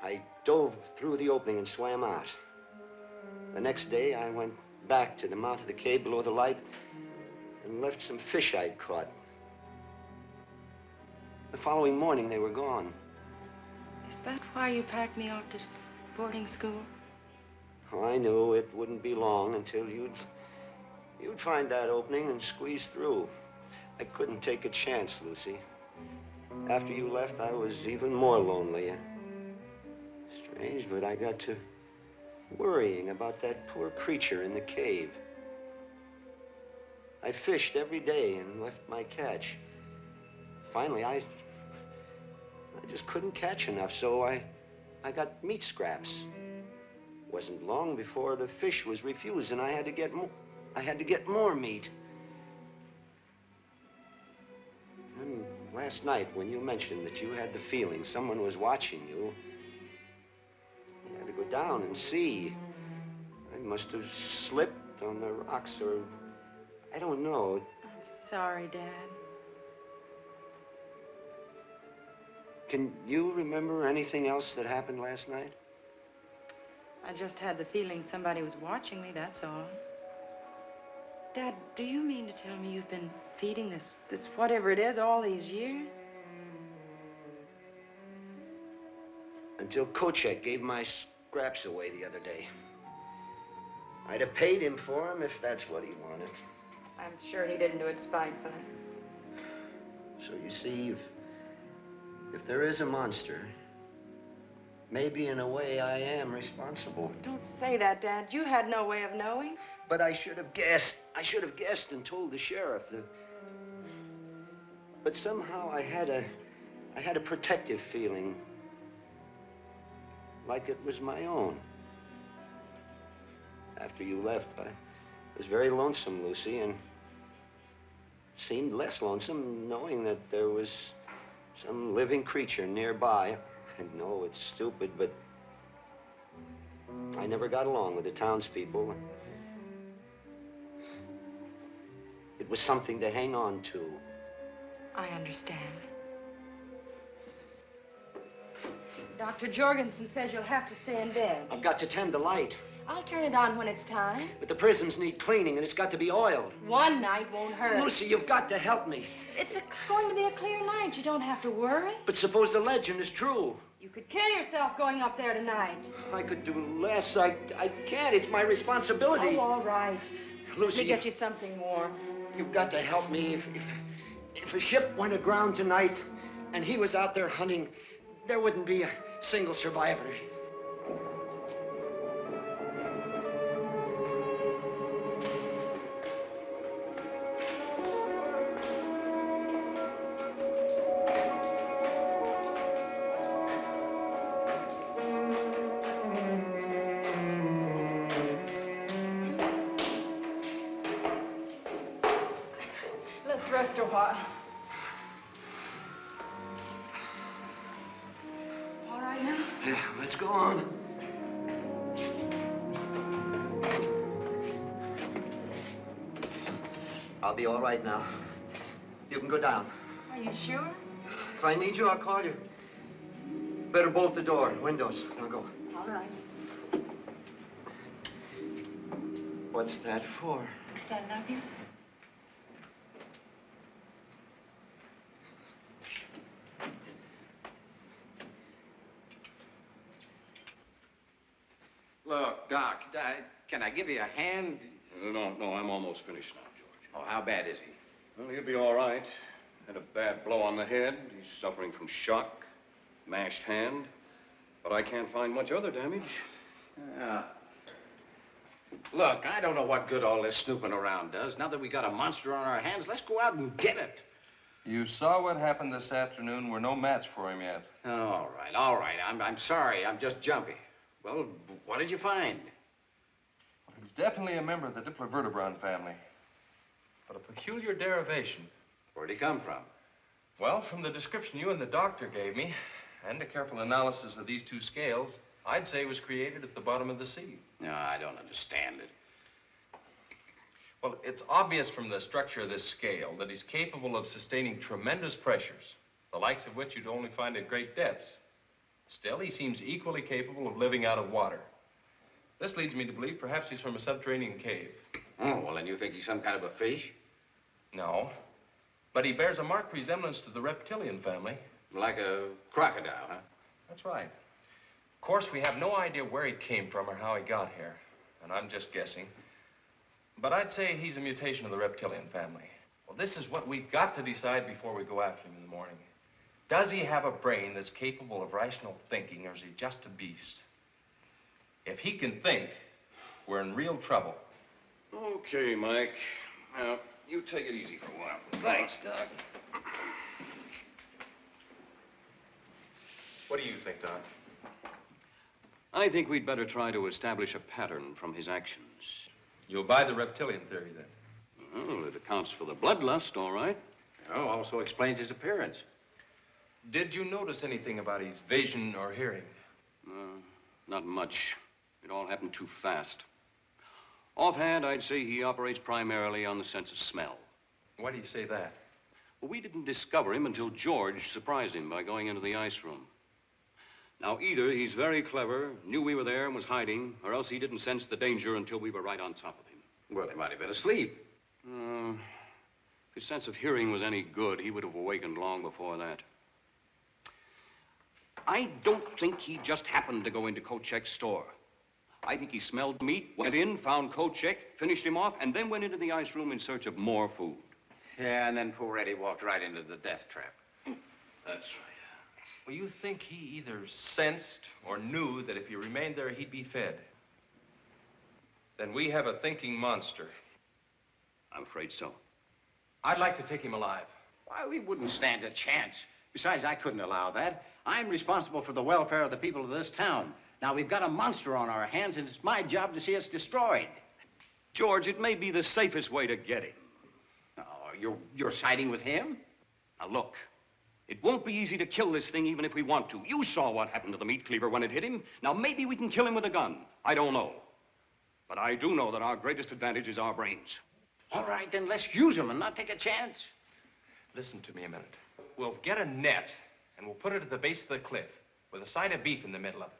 I dove through the opening and swam out. The next day, I went back to the mouth of the cave below the light and left some fish I'd caught. The following morning, they were gone. Is that why you packed me off to boarding school? Oh, I knew it wouldn't be long until you'd find that opening and squeeze through. I couldn't take a chance, Lucy. After you left, I was even more lonely. Strange, but I got to worrying about that poor creature in the cave. I fished every day and left my catch. Finally, I just couldn't catch enough, so I got meat scraps. Wasn't long before the fish was refused, and I had to get more meat. And last night, when you mentioned that you had the feeling someone was watching you, I had to go down and see. I must have slipped on the rocks, or I don't know. I'm sorry, Dad. Can you remember anything else that happened last night? I just had the feeling somebody was watching me, that's all. Dad, do you mean to tell me you've been feeding this whatever it is all these years? Until Kochek gave my scraps away the other day. I'd have paid him for them if that's what he wanted. I'm sure he didn't do it spitefully. So you see, if there is a monster, maybe in a way I am responsible. Don't say that, Dad. You had no way of knowing. But I should have guessed. I should have guessed and told the sheriff. But somehow I had a protective feeling, like it was my own. After you left, I was very lonesome, Lucy, and it seemed less lonesome knowing that there was some living creature nearby. I know it's stupid, but I never got along with the townspeople. It was something to hang on to. I understand. Dr. Jorgensen says you'll have to stay in bed. I've got to tend the light. I'll turn it on when it's time. But the prisms need cleaning, and it's got to be oiled. One night won't hurt. Lucy, you've got to help me. It's going to be a clear night. You don't have to worry. But suppose the legend is true. You could kill yourself going up there tonight. I could do less. I can't. It's my responsibility. Oh, all right. Lucy, Let me get you something warm. You've got to help me. If a ship went aground tonight and he was out there hunting, there wouldn't be a single survivor. Let's rest a while. All right now? Yeah, let's go on. I'll be all right now. You can go down. Are you sure? If I need you, I'll call you. Better bolt the door, windows. Now go. All right. What's that for? Because I love you. Look, Doc, can I give you a hand? No, I'm almost finished now, George. Oh, how bad is he? Well, he'll be all right. Had a bad blow on the head. He's suffering from shock, mashed hand. But I can't find much other damage. Look, I don't know what good all this snooping around does. Now that we got a monster on our hands, let's go out and get it. You saw what happened this afternoon. We're no match for him yet. All right. I'm sorry. I'm just jumpy. Well, what did you find? Well, he's definitely a member of the Diplovertebron family. But a peculiar derivation. Where'd he come from? Well, from the description you and the doctor gave me, and a careful analysis of these two scales, I'd say he was created at the bottom of the sea. No, I don't understand it. Well, it's obvious from the structure of this scale that he's capable of sustaining tremendous pressures, the likes of which you'd only find at great depths. Still, he seems equally capable of living out of water. This leads me to believe perhaps he's from a subterranean cave. Oh, well, then you think he's some kind of a fish? No, but he bears a marked resemblance to the reptilian family. Like a crocodile, huh? That's right. Of course, we have no idea where he came from or how he got here, and I'm just guessing. But I'd say he's a mutation of the reptilian family. Well, this is what we've got to decide before we go after him in the morning. Does he have a brain that's capable of rational thinking, or is he just a beast? If he can think, we're in real trouble. Okay, Mike. Now, you take it easy for a while. Thanks, Doc. What do you think, Doc? I think we'd better try to establish a pattern from his actions. You'll buy the reptilian theory, then? Well, it accounts for the bloodlust, all right. Oh, also explains his appearance. Did you notice anything about his vision or hearing? Not much. It all happened too fast. Offhand, I'd say he operates primarily on the sense of smell. Why do you say that? Well, we didn't discover him until George surprised him by going into the ice room. Now, either he's very clever, knew we were there and was hiding, or else he didn't sense the danger until we were right on top of him. Well, he might have been asleep. If his sense of hearing was any good, he would have awakened long before that. I don't think he just happened to go into Kochek's store. I think he smelled meat, went in, found Kochek, finished him off, and then went into the ice room in search of more food. Yeah, and then poor Eddie walked right into the death trap. That's right. Well, you think he either sensed or knew that if he remained there, he'd be fed? Then we have a thinking monster. I'm afraid so. I'd like to take him alive. Why, we wouldn't stand a chance. Besides, I couldn't allow that. I'm responsible for the welfare of the people of this town. Now, we've got a monster on our hands, and it's my job to see it's destroyed. George, it may be the safest way to get him. Oh, you're siding with him? Now, look. It won't be easy to kill this thing even if we want to. You saw what happened to the meat cleaver when it hit him. Now, maybe we can kill him with a gun. I don't know. But I do know that our greatest advantage is our brains. All right, then let's use them and not take a chance. Listen to me a minute. We'll get a net, and we'll put it at the base of the cliff with a side of beef in the middle of it.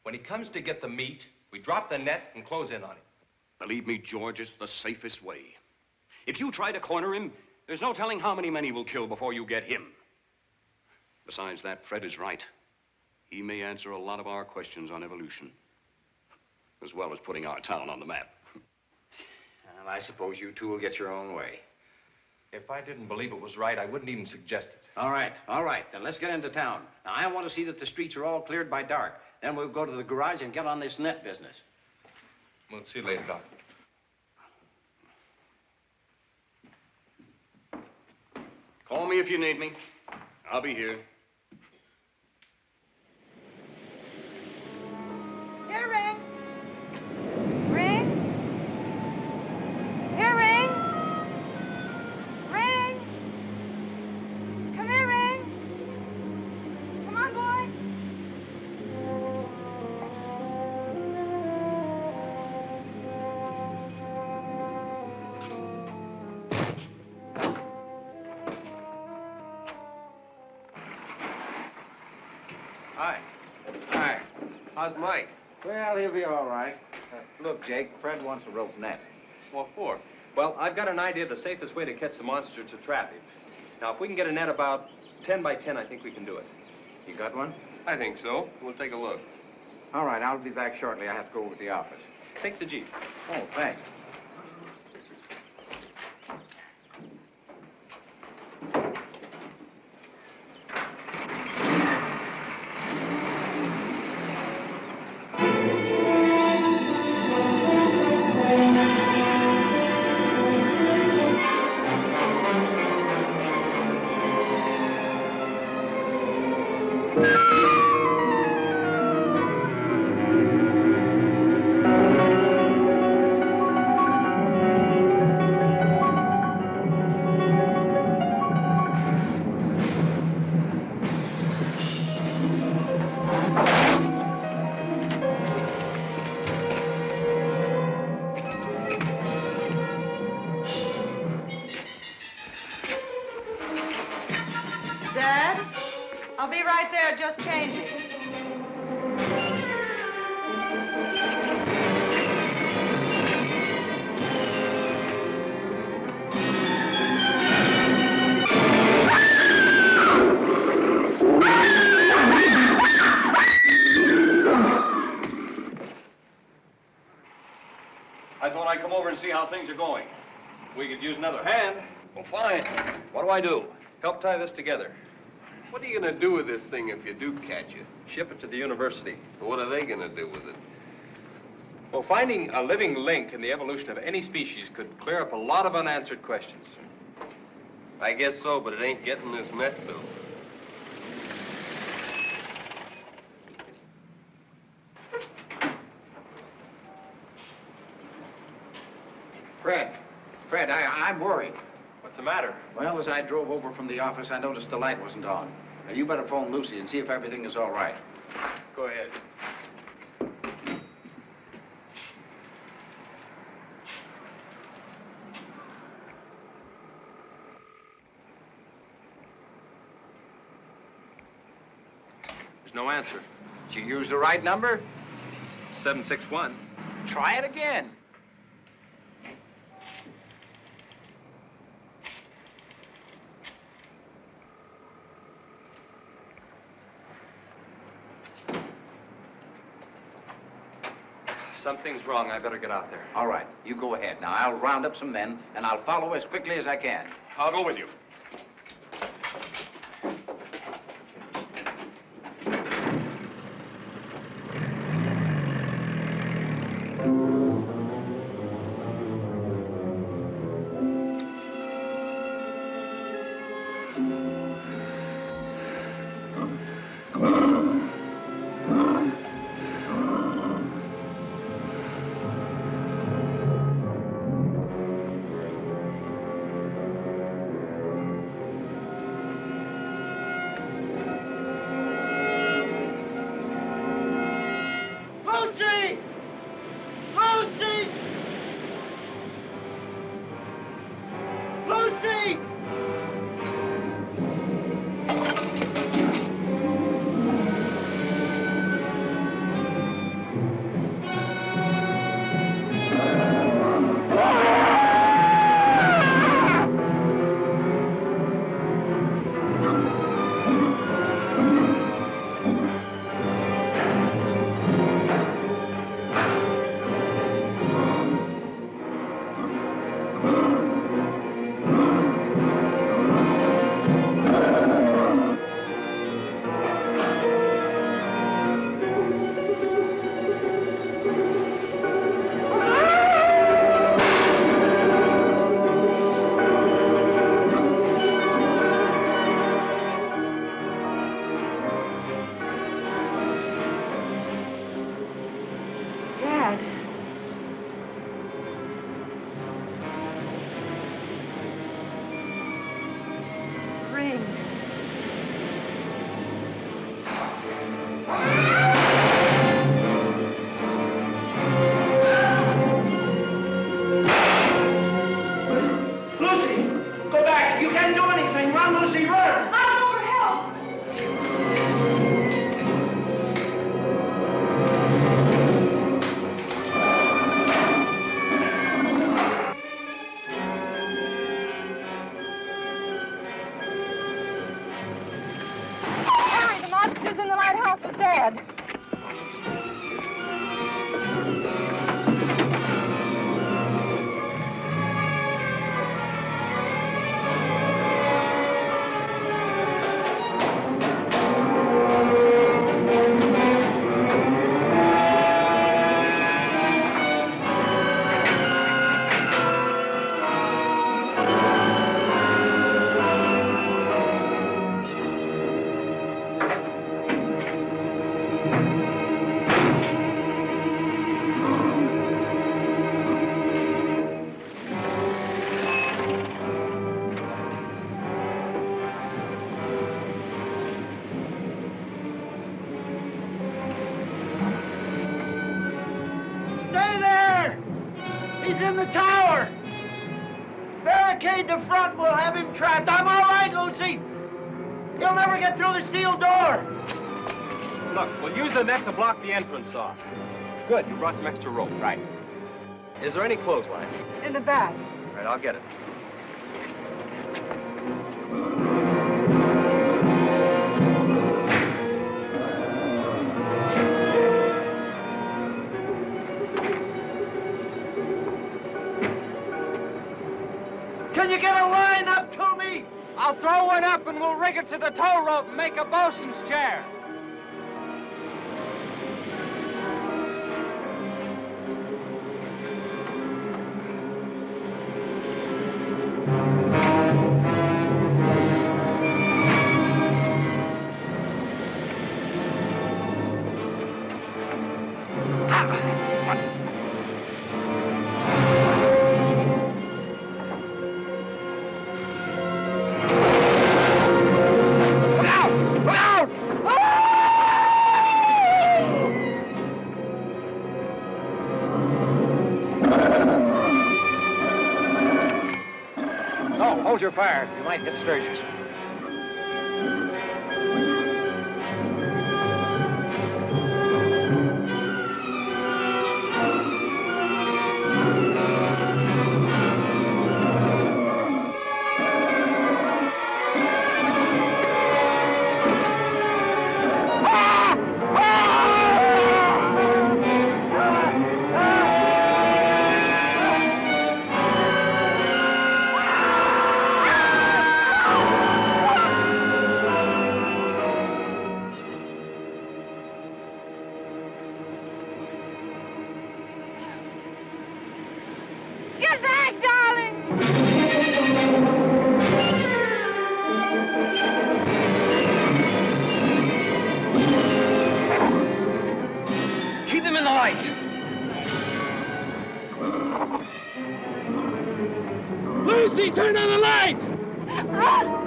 When he comes to get the meat, we drop the net and close in on him. Believe me, George, it's the safest way. If you try to corner him, there's no telling how many men he will kill before you get him. Besides that, Fred is right. He may answer a lot of our questions on evolution, as well as putting our town on the map. Well, I suppose you two will get your own way. If I didn't believe it was right, I wouldn't even suggest it. All right. Then let's get into town. Now, I want to see that the streets are all cleared by dark. Then we'll go to the garage and get on this net business. We'll see you later, Doc. Call me if you need me. I'll be here. Here, Ring. Ring. Here, Ring. Ring. Come here, Ring. Come on, boy. Hi. How's Mike? Well, he'll be all right. Look, Jake, Fred wants a rope net. What for? Well, I've got an idea of the safest way to catch the monster to trap him. Now, if we can get a net about 10 by 10, I think we can do it. You got one? I think so. We'll take a look. All right, I'll be back shortly. I have to go over to the office. Take the Jeep. Oh, thanks. Dad, I'll be right there, just changing. I thought I'd come over and see how things are going. We could use another hand. Well, fine. What do I do? Help tie this together. What are you gonna do with this thing if you do catch it? Ship it to the university. What are they gonna do with it? Well, finding a living link in the evolution of any species could clear up a lot of unanswered questions. I guess so, but it ain't getting this net built. Fred, I'm worried. What's the matter? Well, as I drove over from the office, I noticed the light wasn't on. Now, you better phone Lucy and see if everything is all right. Go ahead. There's no answer. Did you use the right number? 761. Try it again. Something's wrong. I better get out there. All right, you go ahead. Now, I'll round up some men, and I'll follow as quickly as I can. I'll go with you. He's in the tower. Barricade the front. We'll have him trapped. I'm all right, Lucy. He'll never get through the steel door. Look, we'll use the net to block the entrance off. Good, you brought some extra rope. Right. Is there any clothesline? In the back. All right, I'll get it. Can you get a line up to me? I'll throw one up and we'll rig it to the tow rope and make a bosun's chair. Hold your fire. You might get Sturgis. Get back, darling! Keep him in the light. Lucy, turn on the light!